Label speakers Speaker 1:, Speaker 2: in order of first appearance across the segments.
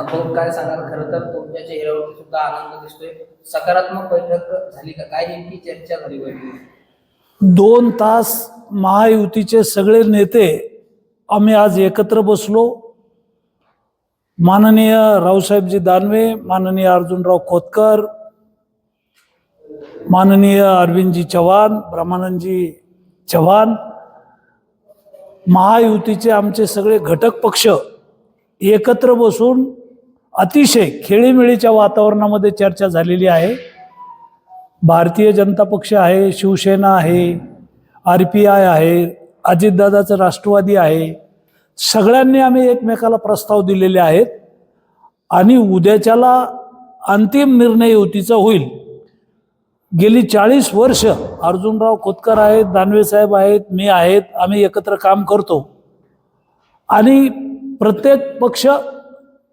Speaker 1: भाऊ काय सांगाल? खरं तर तुमच्या चेहऱ्यावरती सुद्धा आनंद दिसतोय. सकारात्मक बैठक झाली का? काय नेमकी चर्चा झाली बैठकीत?
Speaker 2: 2 तास महायुतीचे सगळे नेते आम्ही आज एकत्र बसलो. माननीय रावसाहेबजी दानवे, माननीय अर्जुनराव खोतकर, माननीय अरविंदजी चव्हाण, ब्रह्मानंदजी चव्हाण, महायुतीचे आमचे सगळे घटक पक्ष एकत्र बसून अतिशय खेळीमेळीच्या वातावरणामध्ये चर्चा झालेली आहे. भारतीय जनता पक्ष आहे, शिवसेना आहे, RPI आहे, अजितदादाचं राष्ट्रवादी आहे, सगळ्यांनी आम्ही एकमेकाला प्रस्ताव दिलेले आहेत आणि उद्याच्याला अंतिम निर्णय युतीचा होईल. गेली 40 वर्ष अर्जुनराव खोतकर आहेत, दानवे साहेब आहेत, मी आहेत, आम्ही एकत्र काम करतो आणि प्रत्येक पक्ष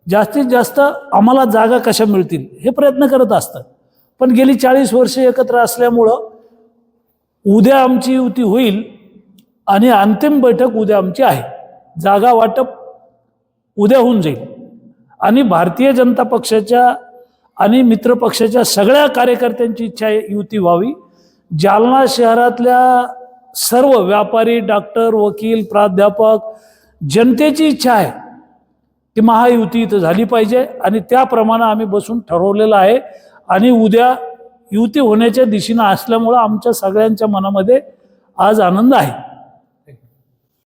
Speaker 2: जास्तीत जास्त आम्हाला जागा कशा मिळतील हे प्रयत्न करत असतात. पण गेली 40 वर्ष एकत्र असल्यामुळं उद्या आमची युती होईल आणि अंतिम बैठक उद्या आमची आहे. जागा वाटप उद्या होऊन जाईल आणि भारतीय जनता पक्षाच्या आणि मित्र पक्षाच्या सगळ्या कार्यकर्त्यांची इच्छा आहे युती व्हावी. जालना शहरातल्या सर्व व्यापारी, डॉक्टर, वकील, प्राध्यापक, जनतेची इच्छा आहे की महायुती इथं झाली पाहिजे आणि त्याप्रमाणे आम्ही बसून ठरवलेलं आहे आणि उद्या युती होण्याच्या दिशेनं असल्यामुळं आमच्या सगळ्यांच्या मनामध्ये आज आनंद आहे.